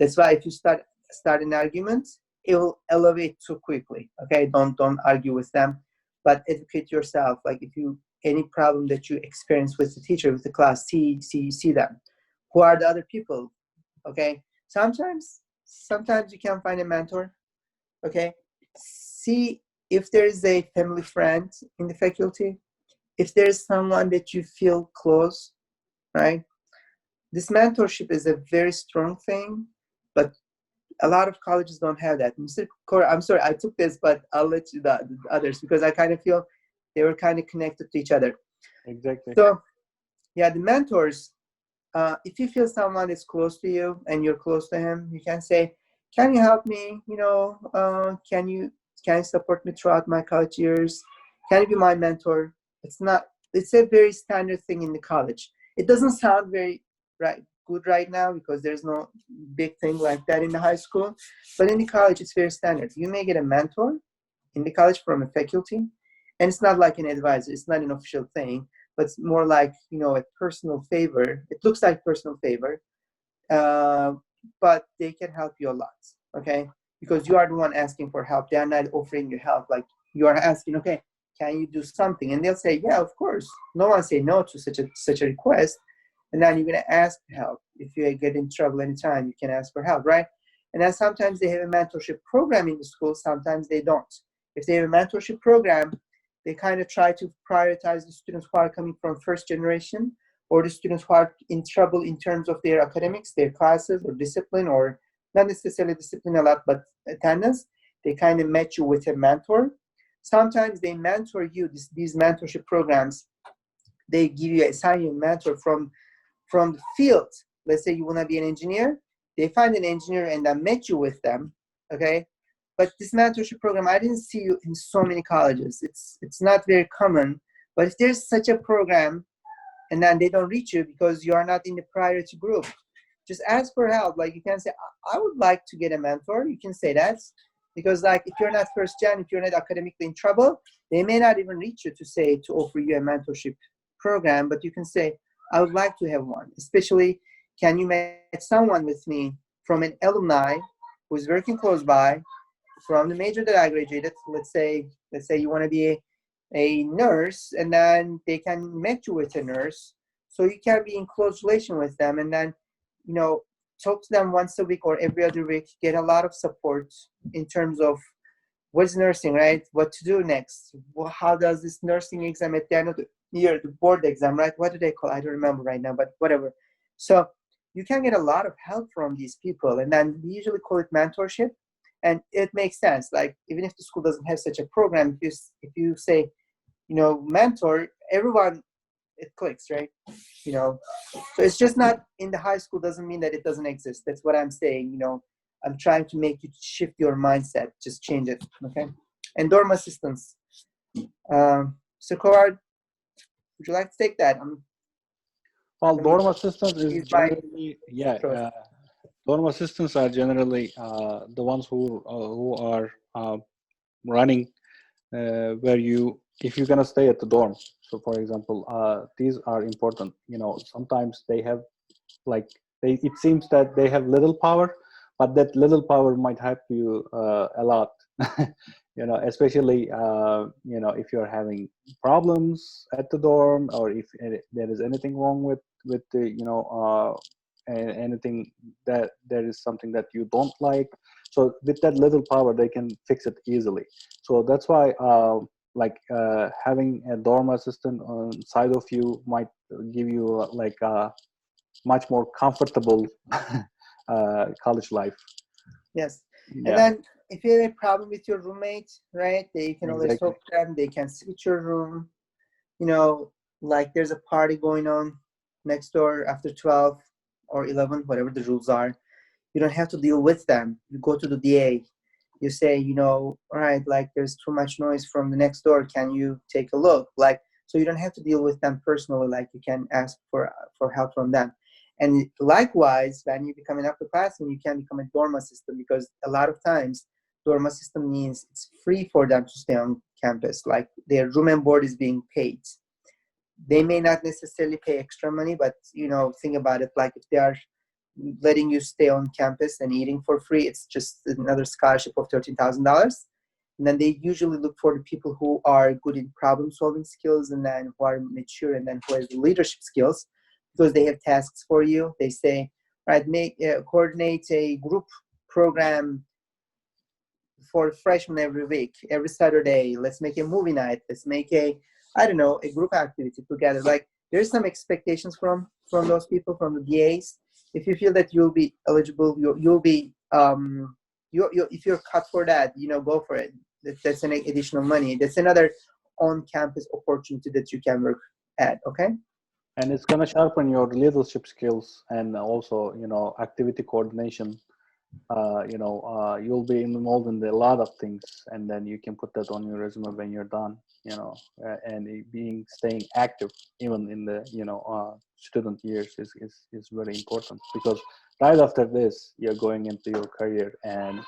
That's why if you start an argument, it will elevate too quickly. Okay, don't argue with them, but educate yourself. Like if you any problem that you experience with the teacher, with the class, see them. Who are the other people? Okay, sometimes you can find a mentor. Okay, see if there is a family friend in the faculty, if there is someone that you feel close, right? This mentorship is a very strong thing, but a lot of colleges don't have that. Mr. Cora, I'm sorry I took this, but I'll let you the others because I kind of feel they were kind of connected to each other.
Exactly.
So yeah, the mentors, if you feel someone is close to you and you're close to him, you can say, can you help me? You know, can you support me throughout my college years? Can you be my mentor? It's a very standard thing in the college. It doesn't sound very good right now because there's no big thing like that in the high school. But in the college, it's very standard. You may get a mentor in the college from a faculty, and it's not like an advisor. It's not an official thing, but it's more like, you know, a personal favor. It looks like personal favor, but they can help you a lot, okay? Because you are the one asking for help. They are not offering you help. Like you are asking, okay, can you do something? And they'll say, yeah, of course. No one say no to such a request. And then you're gonna ask for help. If you get in trouble anytime, you can ask for help, right? And then sometimes they have a mentorship program in the school. Sometimes they don't. If they have a mentorship program, they kind of try to prioritize the students who are coming from first generation or the students who are in trouble in terms of their academics, their classes or discipline, or not necessarily discipline a lot, but attendance. They kind of match you with a mentor. Sometimes they mentor you, these mentorship programs, they give you, assign you a mentor from the field. Let's say you want to be an engineer, they find an engineer and then match you with them, okay? But this mentorship program, I didn't see you in so many colleges. It's not very common, but if there's such a program and then they don't reach you because you are not in the priority group, just ask for help. Like you can say, I would like to get a mentor. You can say that because like if you're not first gen, if you're not academically in trouble, they may not even reach you to offer you a mentorship program, but you can say, I would like to have one, especially can you match someone with me from an alumni who's working close by from the major that I graduated. Let's say you want to be a nurse, and then they can match you with a nurse, so you can be in close relation with them, and then, you know, talk to them once a week or every other week, get a lot of support in terms of what's nursing, right? What to do next? How does this nursing exam at the end of the year, the board exam, right? What do they call? I don't remember right now, but whatever. So you can get a lot of help from these people, and then we usually call it mentorship. And it makes sense. Like even if the school doesn't have such a program, if you say, you know, mentor, everyone, it clicks, right? You know, so it's just not in the high school doesn't mean that it doesn't exist. That's what I'm saying. You know, I'm trying to make you shift your mindset, just change it, okay? And dorm assistants. So Kowar, would you like to take that?
Well,
Let me
dorm assistants is
use my
generally, yeah,
throat.
dorm assistants are generally the ones who are running where you, if you're gonna stay at the dorm. So, for example, these are important. You know, sometimes they have like it seems that they have little power, but that little power might help you a lot. You know, especially if you're having problems at the dorm, or if there is anything wrong with the anything that there is something that you don't like. So with that little power, they can fix it easily. So that's why having a dorm assistant on side of you might give you like a much more comfortable college life.
Yes. And
Yeah,
then if you have a problem with your roommate, right, they can always
exactly.
talk to them. They can switch your room. You know, like there's a party going on next door after 12 or 11, whatever the rules are. You don't have to deal with them. You go to the DA. You say, all right, like there's too much noise from the next door. Can you take a look? Like, so you don't have to deal with them personally. Like you can ask for help from them. And likewise, when you become an upperclassman, you can become a dorm assistant, because a lot of times dorm assistant means it's free for them to stay on campus. Like their room and board is being paid. They may not necessarily pay extra money, but think about it, like if they are letting you stay on campus and eating for free, it's just another scholarship of $13,000. And then they usually look for the people who are good in problem solving skills, and then who are mature, and then who has leadership skills, because they have tasks for you. They say, right, coordinate a group program for freshmen every week, every Saturday. Let's make a movie night. Let's make a group activity together. Like there's some expectations from those people, from the DAs. If you feel that you'll be eligible, you'll be if you're cut for that, go for it. That's an additional money. That's another on-campus opportunity that you can work at. Okay.
And it's gonna sharpen your leadership skills, and also activity coordination. You'll be involved in a lot of things, and then you can put that on your resume when you're done. And staying active even in the student years is very important, because right after this you're going into your career, and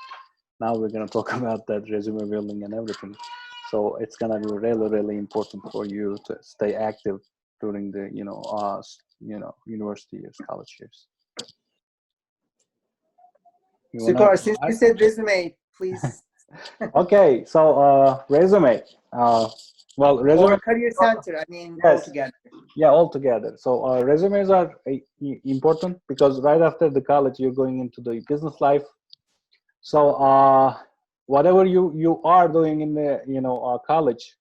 now we're going to talk about that resume building and everything. So it's going to be really, really important for you to stay active during the university years, college years.
Sukar, since you said resume, please.
Okay, so resume. Resume.
Or career center,
Yes.
altogether.
Yeah, altogether. So resumes are important, because right after the college you're going into the business life. So whatever you are doing in the college,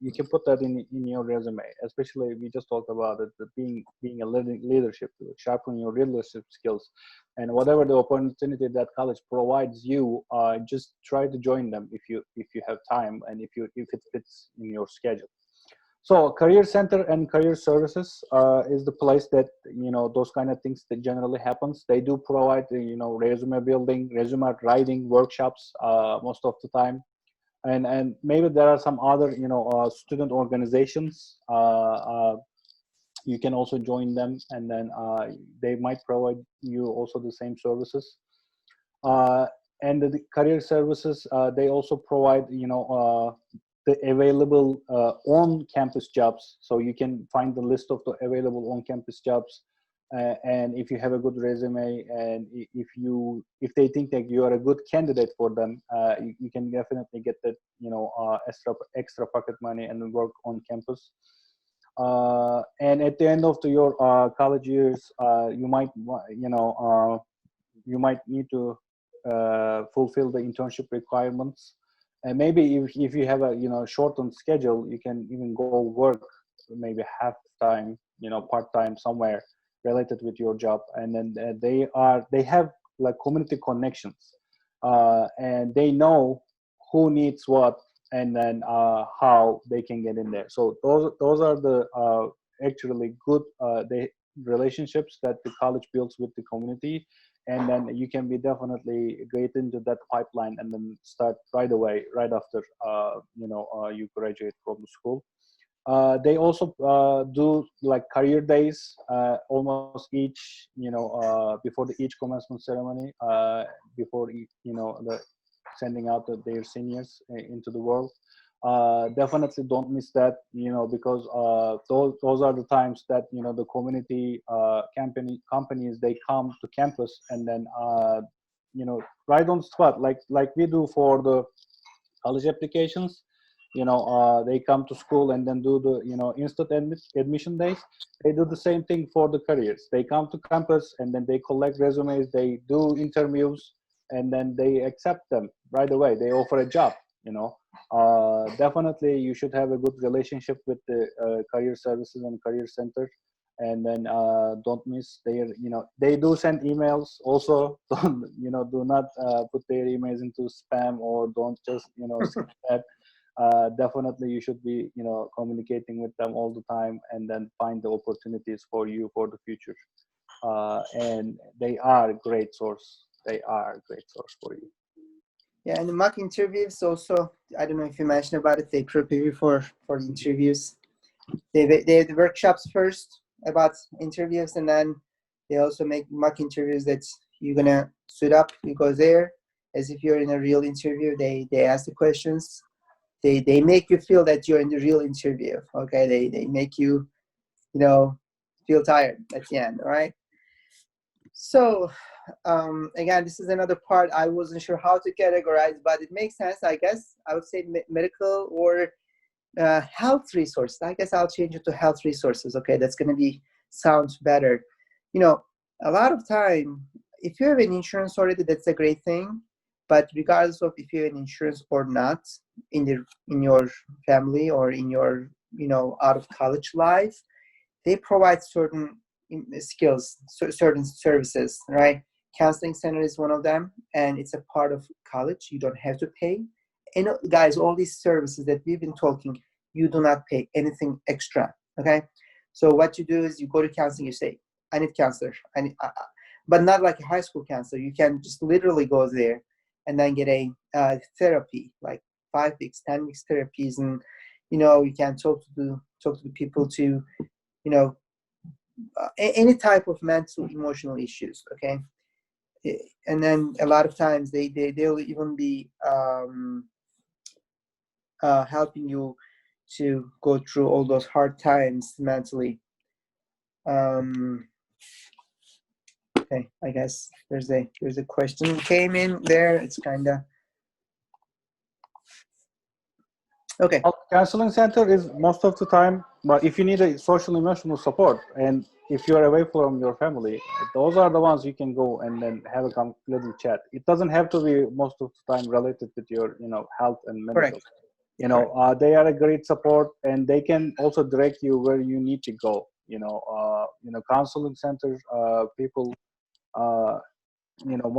you can put that in your resume. Especially, we just talked about it, the being a leadership, sharpen your leadership skills, and whatever the opportunity that college provides you, just try to join them if you have time, and if it fits in your schedule. So career center and career services is the place that those kind of things that generally happens. They do provide resume building, resume writing workshops most of the time, and maybe there are some other student organizations. You can also join them, and then they might provide you also the same services. Uh, and the career services, they also provide the available on-campus jobs. So you can find the list of the available on-campus jobs, and if you have a good resume, and if they think that you are a good candidate for them, you can definitely get that extra pocket money and work on campus. And at the end of your college years, you might need to fulfill the internship requirements. And maybe if you have a shortened schedule, you can even go work maybe half time, part time somewhere related with your job. And then they have like community connections, and they know who needs what, and then how they can get in there. So those are the actually good relationships that the college builds with the community. and then you can be definitely get into that pipeline and then start right away, right after you graduate from the school. They also do like career days almost each, before each commencement ceremony, before the sending out their seniors into the world. Definitely don't miss that, because those are the times that the community companies, they come to campus, and then right on spot, like we do for the college applications. They come to school and then do the instant admission days. They do the same thing for the careers. They come to campus and then they collect resumes, they do interviews, and then they accept them right away. They offer a job. Definitely you should have a good relationship with the career services and career center, and then don't miss their, they do send emails also. Don't, do not put their emails into spam, or don't just skip that. Definitely you should be communicating with them all the time, and then find the opportunities for you for the future. And they are a great source. They are a great source for you.
Yeah, and the mock interviews also, I don't know if you mentioned about it, they prepare you for the interviews. They have the workshops first about interviews, and then they also make mock interviews that you're gonna suit up. You go there as if you're in a real interview. They ask the questions. They make you feel that you're in the real interview. Okay, they make you feel tired at the end. All right. So again, this is another part I wasn't sure how to categorize, but it makes sense, I guess. I would say medical or health resources. I guess I'll change it to health resources. Okay, that's going to sounds better. A lot of time, if you have an insurance already, that's a great thing. But regardless of if you have an insurance or not in your family or in your out of college life, they provide certain skills, certain services, right? Counseling center is one of them, and it's a part of college. You don't have to pay. And guys, all these services that we've been talking, you do not pay anything extra. Okay, so what you do is you go to counseling. You say, "I need counselor. I need," but not like a high school counselor. You can just literally go there and then get a therapy, like 5 weeks, 10 weeks therapies, and you can talk to the people to any type of mental, emotional issues. Okay, and then a lot of times they'll even be helping you to go through all those hard times mentally. Okay, I guess there's a question came in there. It's kind of okay.
Counseling center is most of the time, but if you need a social emotional support, and if you're away from your family, those are the ones you can go and then have a little chat. It doesn't have to be most of the time related with your health and medical.
Correct.
They are a great support, and they can also direct you where you need to go. Counseling centers, people,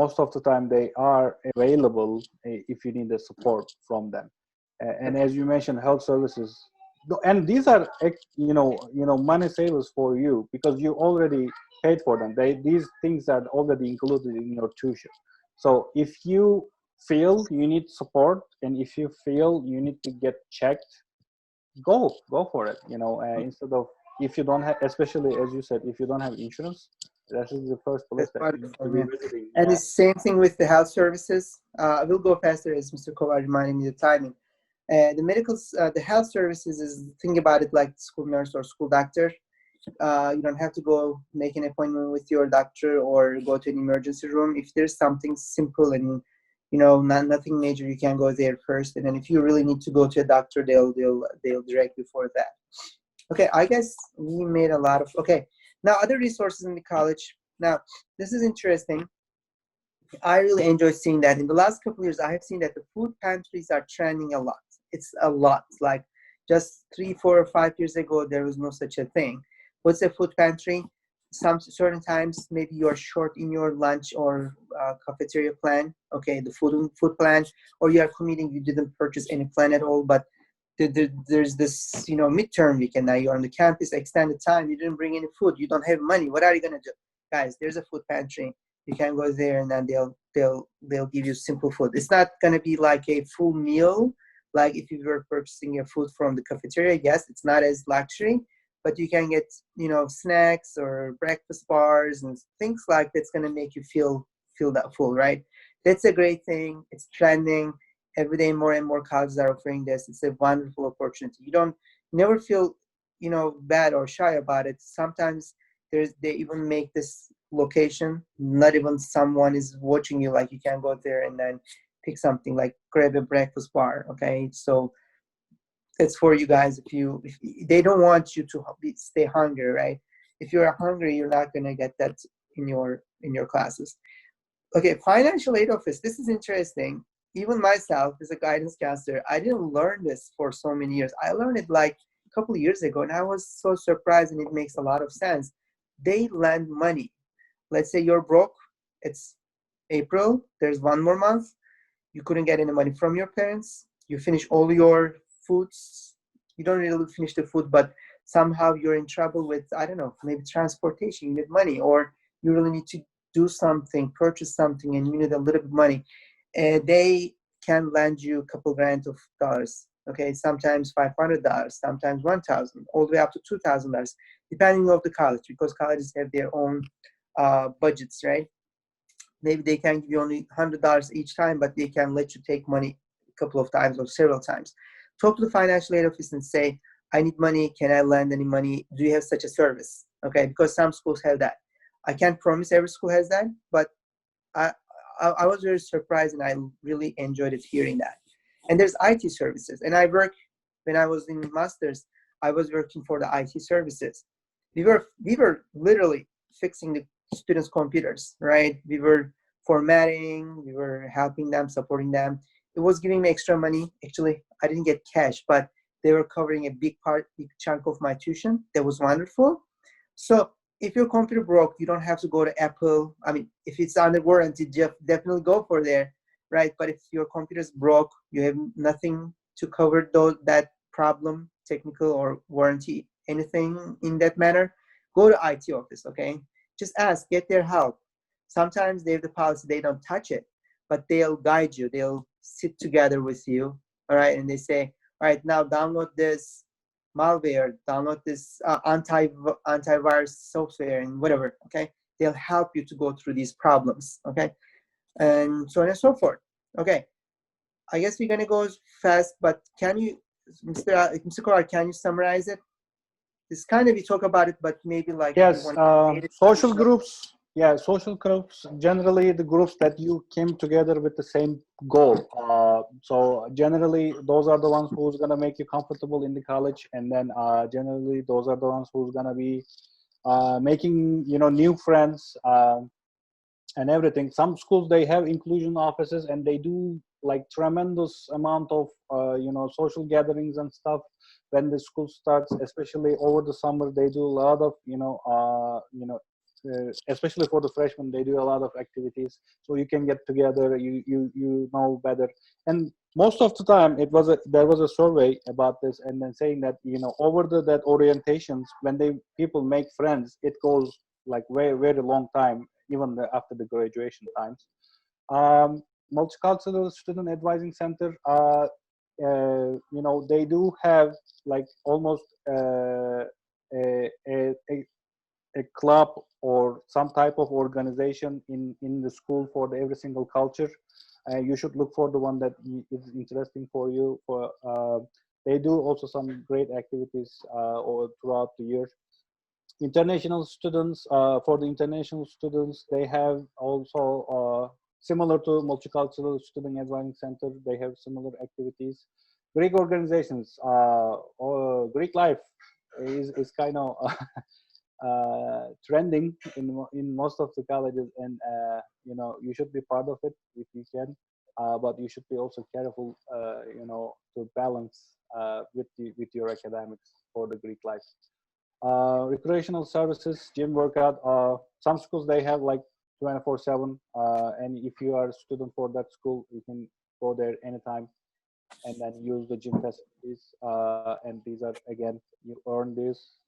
most of the time they are available if you need the support from them. And as you mentioned, health services, and these are money savers for you, because you already paid for them. These things are already included in your tuition. So if you feel you need support, and if you feel you need to get checked, go for it. Instead of, if you don't have, especially as you said, if you don't have insurance, that is the first place that you need to be visiting.
And it's the same thing with the health services. We'll go faster as Mr. Kovar reminded me the timing. The health services is, think about it like school nurse or school doctor. You don't have to go make an appointment with your doctor or go to an emergency room. If there's something simple and nothing major, you can go there first. And then if you really need to go to a doctor, they'll direct you for that. Okay, I guess we made a lot of, okay. Now, other resources in the college. Now, this is interesting. I really enjoy seeing that. In the last couple of years, I have seen that the food pantries are trending a lot. It's a lot. Like just 3, 4, or 5 years ago, there was no such a thing. What's a food pantry? Some certain times, maybe you're short in your lunch or cafeteria plan. Okay, the food plan, or you are commuting, you didn't purchase any plan at all, but there's this midterm weekend. Now you're on the campus, extended time, you didn't bring any food, you don't have money. What are you gonna do? Guys, there's a food pantry. You can go there and then they'll give you simple food. It's not gonna be like a full meal, like if you were purchasing your food from the cafeteria. Yes, it's not as luxury, but you can get, snacks or breakfast bars and things like that's gonna make you feel that full, right? That's a great thing. It's trending. Every day more and more colleges are offering this. It's a wonderful opportunity. You don't never feel, bad or shy about it. Sometimes they even make this location, not even someone is watching you, like you can go there and then pick something, like grab a breakfast bar. Okay, so it's for you guys. If they don't want you to stay hungry, right? If you're hungry, you're not going to get that in your classes. Okay, financial aid office. This is interesting. Even myself as a guidance counselor, I didn't learn this for so many years. I learned it like a couple of years ago, and I was so surprised, and it makes a lot of sense. They lend money. Let's say you're broke. It's April. There's one more month. You couldn't get any money from your parents. You finish all your foods. You don't really finish the food, but somehow you're in trouble with, I don't know, maybe transportation. You need money, or you really need to do something, purchase something, and you need a little bit of money. And they can lend you a couple grand of dollars. Okay, sometimes $500, sometimes 1,000, all the way up to $2,000, depending on the college, because colleges have their own budgets, right? Maybe they can give you only $100 each time, but they can let you take money a couple of times or several times. Talk to the financial aid office and say, I need money. Can I lend any money? Do you have such a service? Okay, because some schools have that. I can't promise every school has that, but I, I was very surprised and I really enjoyed it hearing that. And there's IT services. And when I was in master's, I was working for the IT services. We were literally fixing the students' computers, right? We were formatting, we were helping them, supporting them. It was giving me extra money. Actually, I didn't get cash, but they were covering a big chunk of my tuition. That was wonderful. So if your computer broke, you don't have to go to Apple. I mean, if it's under warranty, definitely go for there, right? But if your computer's broke, you have nothing to cover that problem, technical or warranty, anything in that manner, go to IT office, okay? Just ask, get their help. Sometimes they have the policy, they don't touch it, but they'll guide you. They'll sit together with you, all right? And they say, all right, now download this malware, download this antivirus software and whatever, okay? They'll help you to go through these problems, okay? And so on and so forth. Okay, I guess we're gonna go fast, but can you, Mr. Kaur, can you summarize it? This kind of, we talk about it, but maybe like if you
Yes,
want
social groups. Yeah, social groups, generally the groups that you came together with the same goal. So generally those are the ones who's gonna make you comfortable in the college, and then generally those are the ones who's gonna be making new friends and everything. Some schools, they have inclusion offices and they do like tremendous amount of social gatherings and stuff when the school starts, especially over the summer. They do a lot of especially for the freshmen, they do a lot of activities, so you can get together, you know better. And most of the time there was a survey about this, and then saying that over that orientations, when people make friends, it goes like very very long time, even after the graduation times. Multicultural Student Advising Center, they do have like almost a club or some type of organization in the school for every single culture. You should look for the one that is interesting for you. They do also some great activities throughout the year. International students, for the international students, they have also similar to Multicultural Student Advising Center, they have similar activities. Greek organizations, Greek life is kind of trending in most of the colleges, and you should be part of it if you can, but you should be also careful to balance with your academics for the Greek life. Recreational services, gym workout, some schools they have like 24/7, and if you are a student for that school, you can go there anytime and then use the gym facilities, and these are, again, you earn this,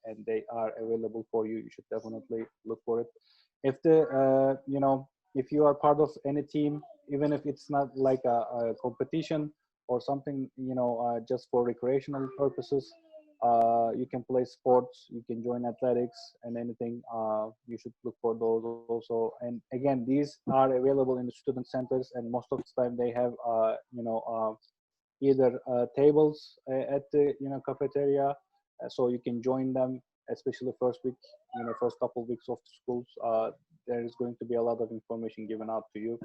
and they are available for you. You should definitely look for it. if the if you are part of any team, even if it's not like a competition or something, just for recreational purposes, you can play sports, you can join athletics and anything. You should look for those also. And again, these are available in the student centers, and most of the time they have either tables at the cafeteria, so you can join them, especially first week, first couple of weeks of schools. There is going to be a lot of information given out to you.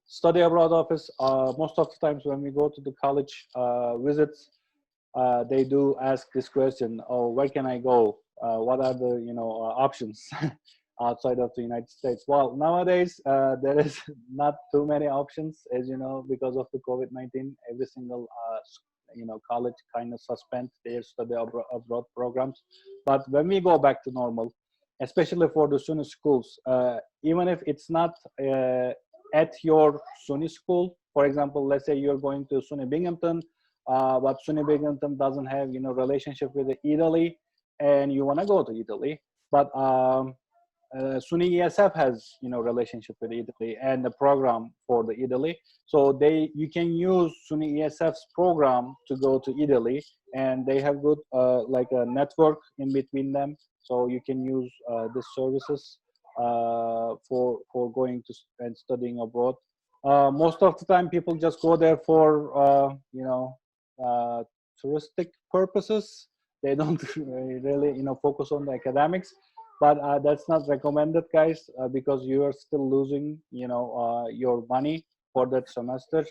Study abroad office, most of the times when we go to the college visits, they do ask this question: oh, where can I go? What are the options outside of the United States? Well, nowadays there is not too many options, as you know, because of the COVID-19. Every single college kind of suspend their study abroad programs. But when we go back to normal, especially for the SUNY schools, even if it's not at your SUNY school, for example, let's say you're going to SUNY Binghamton, but SUNY Binghamton doesn't have relationship with Italy, and you want to go to Italy, but SUNY ESF has relationship with Italy and the program for the Italy, so you can use SUNY ESF's program to go to Italy, and they have good like a network in between them, so you can use these services for going to and studying abroad. Most of the time people just go there for touristic purposes. They don't really focus on the academics, but that's not recommended, guys, because you are still losing your money for that semester,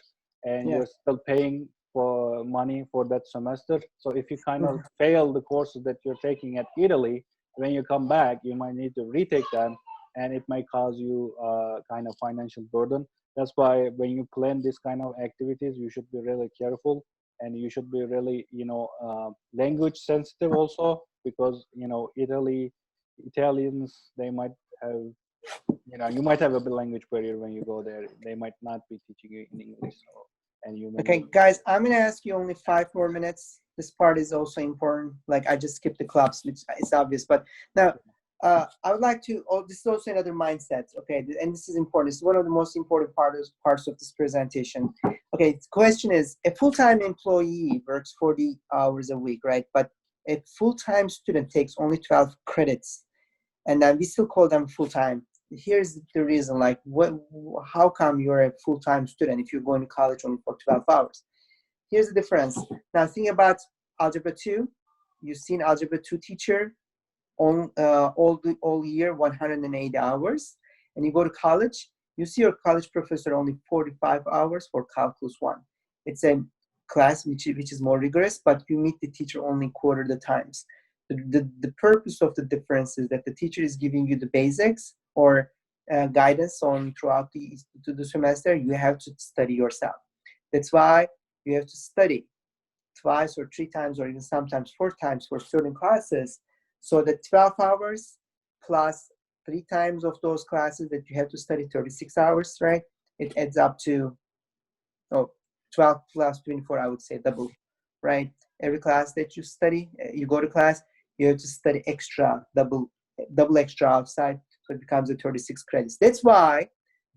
and
Yeah.
you're still paying for money for that semester. So if you kind of fail the courses that you're taking at Italy, when you come back you might need to retake them, and it might cause you kind of financial burden. That's why when you plan this kind of activities, you should be really careful, and you should be really language sensitive also, because Italians, they might have you might have a bit language barrier when you go there. They might not be teaching you in English, and you may
Okay, guys, I'm gonna ask you only 5 more minutes. This part is also important. Like, I just skipped the clubs, which is obvious, but now I would like to. Oh, this is also another mindset. Okay, and this is important. This is one of the most important parts of this presentation. Okay, the question is: a full-time employee works 40 hours a week, right? But a full-time student takes only 12 credits, and then we still call them full-time. Here's the reason: like, how come you're a full-time student if you're going to college only for 12 hours? Here's the difference. Now think about Algebra 2. You've seen Algebra 2 teacher all year, 108 hours, and you go to college, you see your college professor only 45 hours for Calculus 1. It's a class which is more rigorous, but you meet the teacher only quarter the times. The purpose of the difference is that the teacher is giving you the basics or guidance on throughout the semester. You have to study yourself. That's why you have to study twice or 3 times or even sometimes 4 times for certain classes. So the 12 hours plus 3 times of those classes that you have to study, 36 hours, right? It adds up to 12 plus 24, I would say double, right? Every class that you study, you go to class, you have to study extra, double extra outside, so it becomes a 36 credits. That's why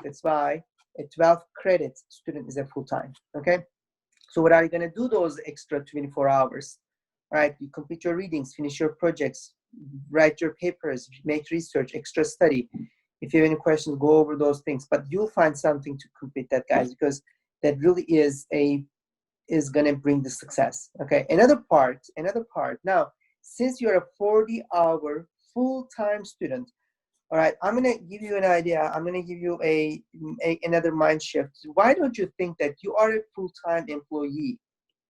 a 12 credits student is a full-time, okay? So what are you gonna do those extra 24 hours? All right, you complete your readings, finish your projects, write your papers, make research, extra study. If you have any questions, go over those things. But you'll find something to complete that, guys, because that really is gonna bring the success. Okay, another part. Now, since you're a 40-hour full-time student, all right, I'm gonna give you an idea. I'm gonna give you another mind shift. Why don't you think that you are a full-time employee?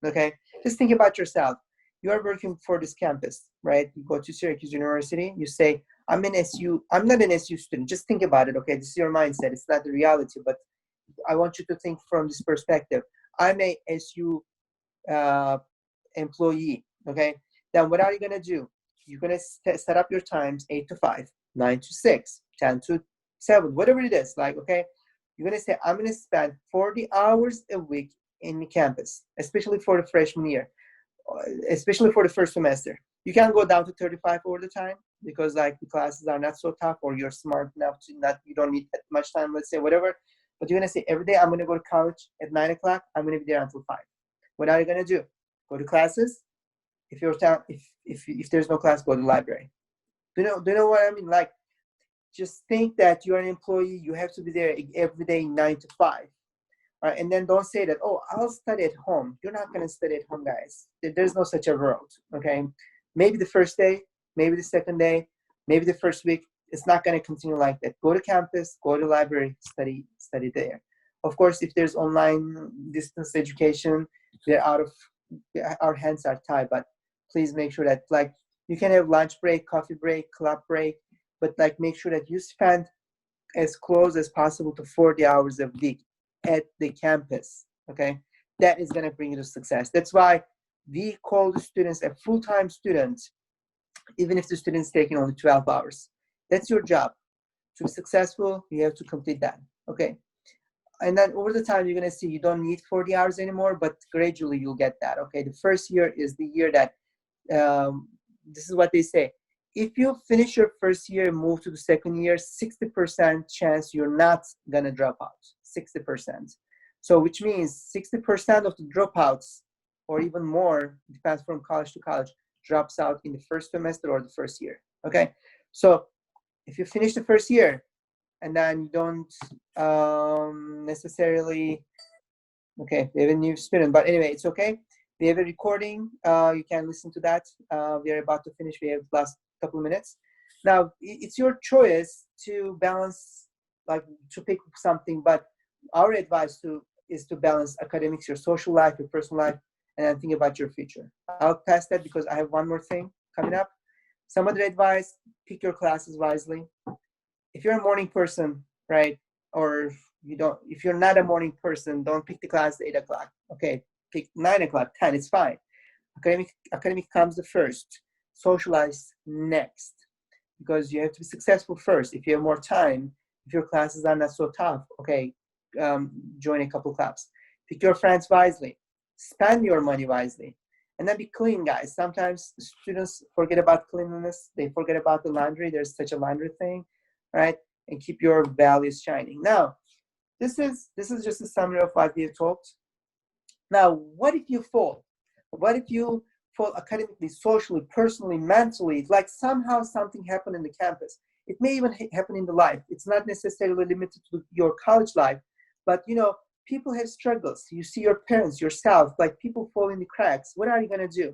Okay, just think about yourself. You are working for this campus, right? You go to Syracuse University, you say, I'm not an SU student. Just think about it, okay? This is your mindset. It's not the reality, but I want you to think from this perspective. I'm a SU employee, okay? Then what are you gonna do? You're gonna set up your times 8 to 5, 9 to 6, 10 to 7, whatever it is, like, okay? You're gonna say, I'm gonna spend 40 hours a week in the campus, especially for the freshman year, especially for the first semester. You can go down to 35 over the time, because like the classes are not so tough, or you're smart enough to not, you don't need that much time, let's say, whatever. But you're going to say, every day I'm going to go to college at 9 o'clock. I'm going to be there until 5. What are you going to do? Go to classes. If you're if there's no class, go to the library. Do you know what I mean? Like, just think that you're an employee. You have to be there every day, 9 to 5. Right? And then don't say that, oh, I'll study at home. You're not going to study at home, guys. There's no such a world, okay? Maybe the first day, maybe the second day, maybe the first week. It's not going to continue like that. Go to campus, go to the library, study there. Of course, if there's online distance education, our hands are tied, but please make sure that, like, you can have lunch break, coffee break, club break, but like make sure that you spend as close as possible to 40 hours a week at the campus, okay? That is going to bring you to success. That's why we call the students a full-time student, even if the student's taking only 12 hours. That's your job. To be successful, you have to complete that, okay? And then over the time, you're going to see you don't need 40 hours anymore, but gradually you'll get that, okay? The first year is the year that, this is what they say. If you finish your first year and move to the second year, 60% chance you're not going to drop out. 60%. So which means 60% of the dropouts, or even more, depends from college to college, drops out in the first semester or the first year, okay? So if you finish the first year and then you don't necessarily, okay, we have a new student, but anyway, it's okay. We have a recording. You can listen to that. We are about to finish. We have the last couple of minutes. Now, it's your choice to balance, like to pick something, but our advice is to balance academics, your social life, your personal life, and then think about your future. I'll pass that because I have one more thing coming up. Some other advice: pick your classes wisely. If you're a morning person, right, or if you're not a morning person, don't pick the class at 8 o'clock. Okay, pick 9 o'clock, 10, it's fine. Academic comes the first, socialize next, because you have to be successful first. If you have more time, if your classes are not so tough, okay, join a couple clubs. Pick your friends wisely, spend your money wisely, and then be clean, guys. Sometimes students forget about cleanliness. They forget about the laundry. There's such a laundry thing, right? And keep your values shining. Now, this is just a summary of what we have talked. Now, what if you fall? What if you fall academically, socially, personally, mentally? Like somehow something happened in the campus. It may even happen in the life. It's not necessarily limited to your college life, but people have struggles. You see your parents, yourself, like people fall in the cracks. What are you going to do?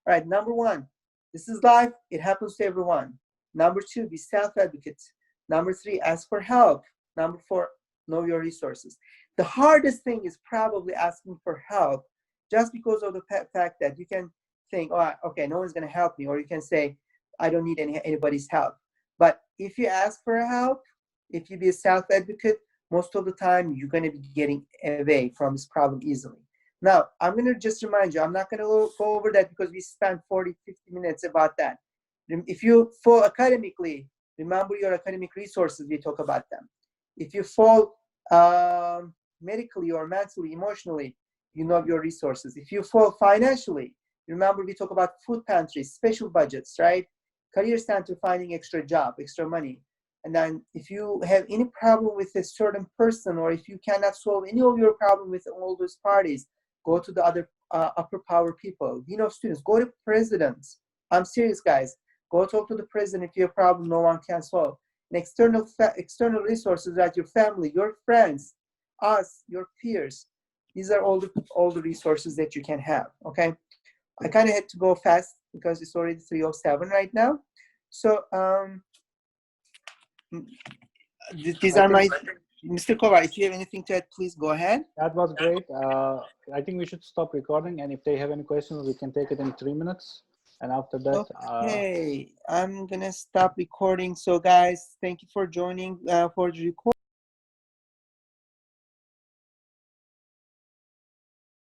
All right, number one, this is life. It happens to everyone. Number two, be self-advocate. Number three, ask for help. Number four, know your resources. The hardest thing is probably asking for help, just because of the fact that you can think, oh, okay, no one's going to help me. Or you can say, I don't need anybody's help. But if you ask for help, if you be a self-advocate, most of the time you're going to be getting away from this problem easily. Now, I'm going to just remind you, I'm not going to go over that because we spent 40, 50 minutes about that. If you fall academically, remember your academic resources, we talk about them. If you fall medically or mentally, emotionally, you know your resources. If you fall financially, remember we talk about food pantries, special budgets, right? Career center, finding extra job, extra money. And then if you have any problem with a certain person, or if you cannot solve any of your problem with all those parties, go to the other upper power people. Students, go to presidents. I'm serious, guys. Go talk to the president if you have a problem no one can solve. And external resources, like your family, your friends, us, your peers. These are all the resources that you can have, okay? I kind of had to go fast because it's already 3:07 right now. So these are my, Mr. Kovar, if you have anything to add, please go ahead.
That was great. I think we should stop recording, and if they have any questions, we can take it in 3 minutes. And after that,
okay, I'm gonna stop recording. So guys, thank you for joining for the recording.